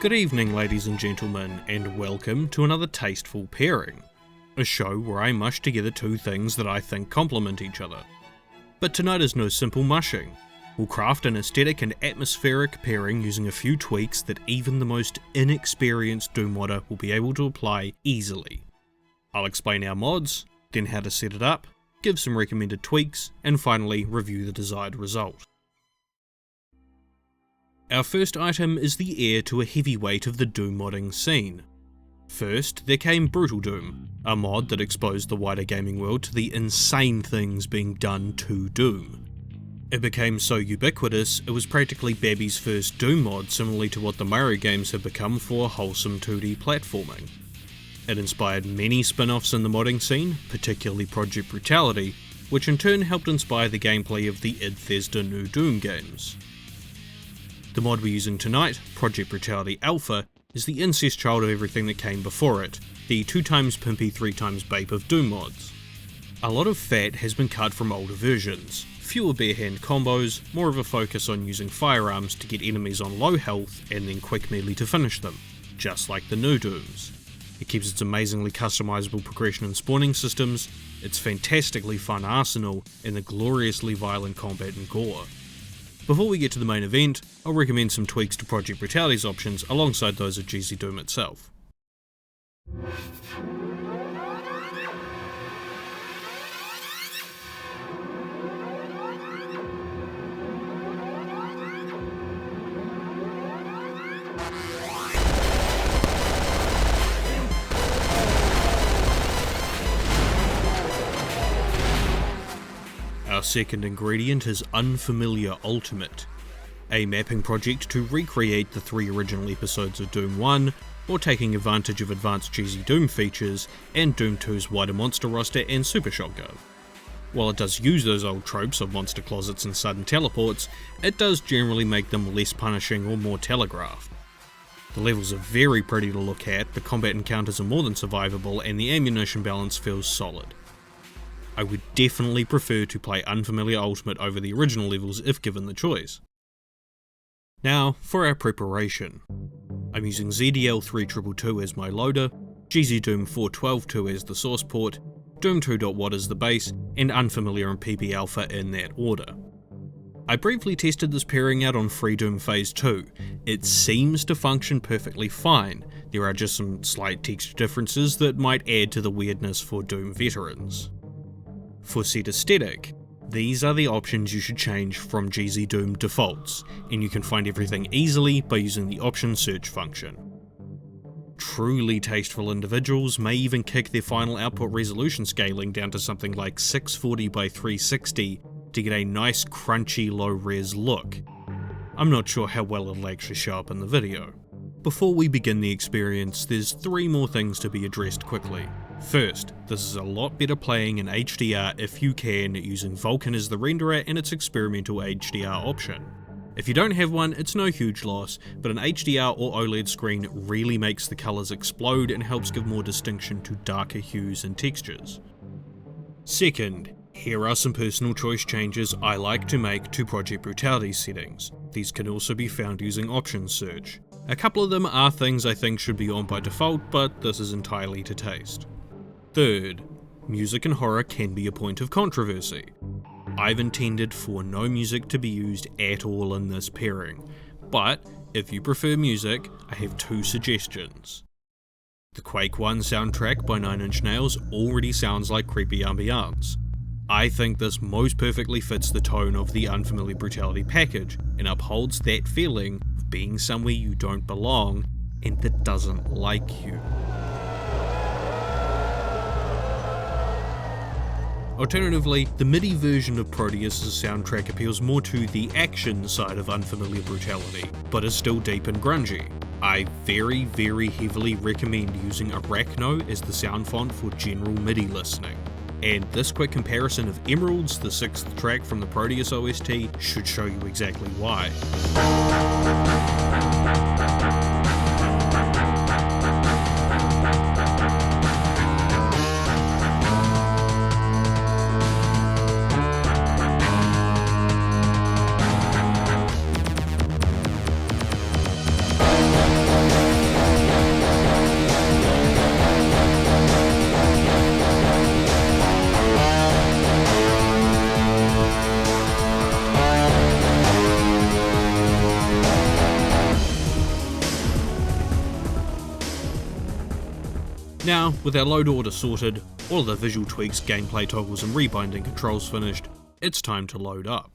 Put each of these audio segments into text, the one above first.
Good evening, ladies and gentlemen, and welcome to another Tasteful Pairing, a show where I mush together two things that I think complement each other. But tonight is no simple mushing. We'll craft an aesthetic and atmospheric pairing using a few tweaks that even the most inexperienced Doom modder will be able to apply easily. I'll explain our mods, then how to set it up, give some recommended tweaks, and finally review the desired result. Our first item is the heir to a heavyweight of the Doom modding scene. First, there came Brutality, a mod that exposed the wider gaming world to the insane things being done to Doom. It became so ubiquitous, it was practically Babby's first Doom mod, similarly to what the Mario games have become for wholesome 2D platforming. It inspired many spin-offs in the modding scene, particularly Project Brutality, which in turn helped inspire the gameplay of the Bethesda new Doom games. The mod we're using tonight, Project Brutality Alpha, is the incest child of everything that came before it, the 2x pimpy 3x bape of Doom mods. A lot of fat has been cut from older versions, fewer bare hand combos, more of a focus on using firearms to get enemies on low health and then quick melee to finish them, just like the new Dooms. It keeps its amazingly customizable progression and spawning systems, its fantastically fun arsenal, and the gloriously violent combat and gore. Before we get to the main event, I'll recommend some tweaks to Project Brutality's options alongside those of GZDoom itself. Our second ingredient is Unfamiliar Ultimate, a mapping project to recreate the 3 original episodes of Doom 1, or taking advantage of advanced GZDoom features and Doom 2's wider monster roster and super shotgun. While it does use those old tropes of monster closets and sudden teleports, it does generally make them less punishing or more telegraphed. The levels are very pretty to look at, the combat encounters are more than survivable, and the ammunition balance feels solid. I would definitely prefer to play Unfamiliar Ultimate over the original levels if given the choice. Now, for our preparation. I'm using ZDL3222 as my loader, GZDoom 4122 as the source port, Doom2.wat as the base, and Unfamiliar and PB Alpha in that order. I briefly tested this pairing out on FreeDoom Phase 2. It seems to function perfectly fine. There are just some slight texture differences that might add to the weirdness for Doom veterans. For set aesthetic, these are the options you should change from GZDoom defaults, and you can find everything easily by using the options search function. Truly tasteful individuals may even kick their final output resolution scaling down to something like 640 by 360 to get a nice crunchy low-res look. I'm not sure how well it'll actually show up in the video. Before we begin the experience, there's 3 more things to be addressed quickly. First, this is a lot better playing in HDR if you can, using Vulkan as the renderer and its experimental HDR option. If you don't have one, it's no huge loss, but an HDR or OLED screen really makes the colours explode and helps give more distinction to darker hues and textures. Second, here are some personal choice changes I like to make to Project Brutality settings. These can also be found using options search. A couple of them are things I think should be on by default, but this is entirely to taste. Third, music and horror can be a point of controversy. I've intended for no music to be used at all in this pairing, but if you prefer music, I have 2 suggestions. The Quake 1 soundtrack by 9 Inch Nails already sounds like creepy ambiance. I think this most perfectly fits the tone of the Unfamiliar Brutality package and upholds that feeling of being somewhere you don't belong and that doesn't like you. Alternatively, the MIDI version of Proteus's soundtrack appeals more to the action side of Unfamiliar Brutality, but is still deep and grungy. I very heavily recommend using Arachno as the sound font for general MIDI listening. And this quick comparison of Emeralds, the 6th track from the Proteus OST, should show you exactly why. Now, with our load order sorted, all of the visual tweaks, gameplay toggles and rebinding controls finished, it's time to load up.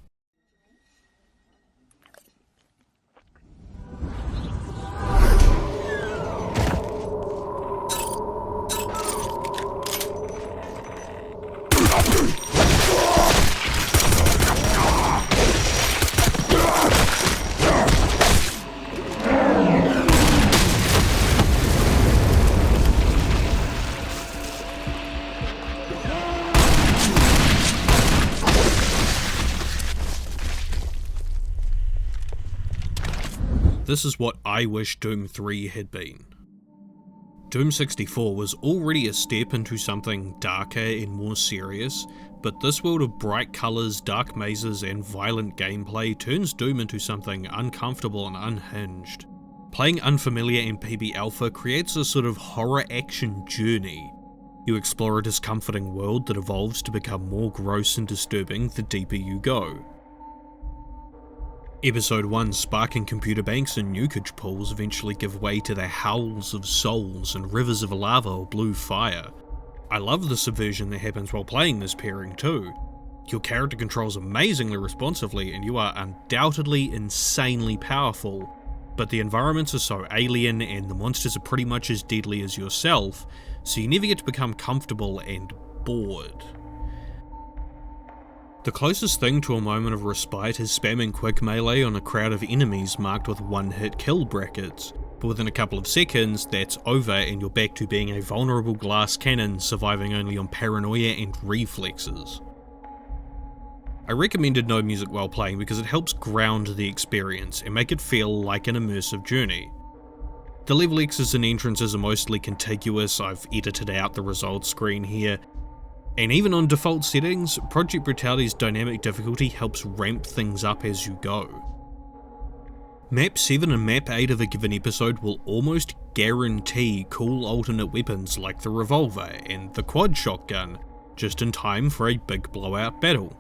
This is what I wish Doom 3 had been. Doom 64 was already a step into something darker and more serious, but this world of bright colours, dark mazes and violent gameplay turns Doom into something uncomfortable and unhinged. Playing Unfamiliar and PB Alpha creates a sort of horror action journey. You explore a discomforting world that evolves to become more gross and disturbing the deeper you go. Episode 1's sparking computer banks and nukage pools eventually give way to the howls of souls and rivers of lava or blue fire. I love the subversion that happens while playing this pairing too. Your character controls amazingly responsively and you are undoubtedly insanely powerful, but the environments are so alien and the monsters are pretty much as deadly as yourself, so you never get to become comfortable and bored. The closest thing to a moment of respite is spamming quick melee on a crowd of enemies marked with one-hit kill brackets, but within a couple of seconds that's over and you're back to being a vulnerable glass cannon surviving only on paranoia and reflexes. I recommended no music while playing because it helps ground the experience and make it feel like an immersive journey. The level exits and entrances are mostly contiguous. I've edited out the results screen here. And even on default settings, Project Brutality's dynamic difficulty helps ramp things up as you go. Map 7 and Map 8 of a given episode will almost guarantee cool alternate weapons like the revolver and the quad shotgun, just in time for a big blowout battle.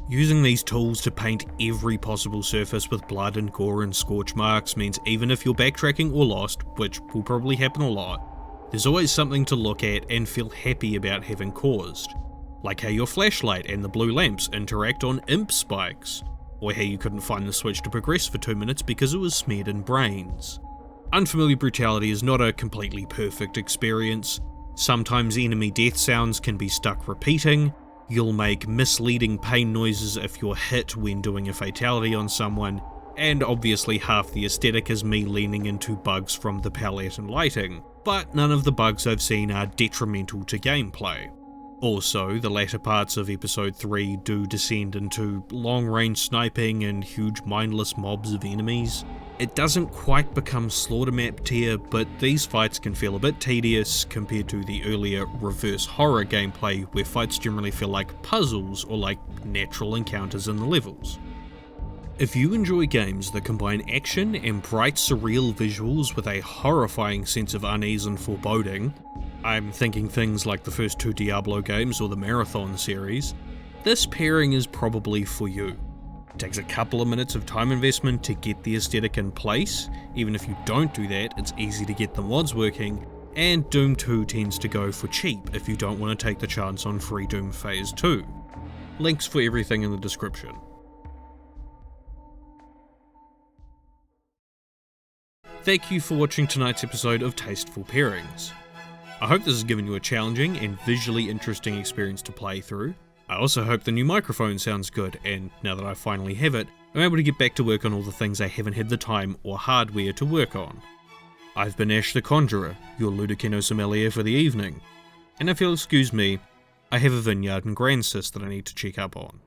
Using these tools to paint every possible surface with blood and gore and scorch marks means even if you're backtracking or lost, which will probably happen a lot, there's always something to look at and feel happy about having caused, like how your flashlight and the blue lamps interact on imp spikes, or how you couldn't find the switch to progress for 2 minutes because it was smeared in brains. Unfamiliar Brutality is not a completely perfect experience. Sometimes enemy death sounds can be stuck repeating, you'll make misleading pain noises if you're hit when doing a fatality on someone, and obviously half the aesthetic is me leaning into bugs from the palette and lighting, but none of the bugs I've seen are detrimental to gameplay. Also, the latter parts of episode 3 do descend into long-range sniping and huge mindless mobs of enemies. It doesn't quite become slaughter map tier, but these fights can feel a bit tedious compared to the earlier reverse horror gameplay where fights generally feel like puzzles or like natural encounters in the levels. If you enjoy games that combine action and bright surreal visuals with a horrifying sense of unease and foreboding, I'm thinking things like the first 2 Diablo games or the Marathon series, this pairing is probably for you. It takes a couple of minutes of time investment to get the aesthetic in place. Even if you don't do that, it's easy to get the mods working, and Doom 2 tends to go for cheap if you don't want to take the chance on FreeDoom Phase 2. Links for everything in the description. Thank you for watching tonight's episode of Tasteful Pairings. I hope this has given you a challenging and visually interesting experience to play through. I also hope the new microphone sounds good, and now that I finally have it, I'm able to get back to work on all the things I haven't had the time or hardware to work on. I've been Ash the Conjurer, your Ludicino sommelier for the evening, and if you'll excuse me, I have a vineyard in Grandsis that I need to check up on.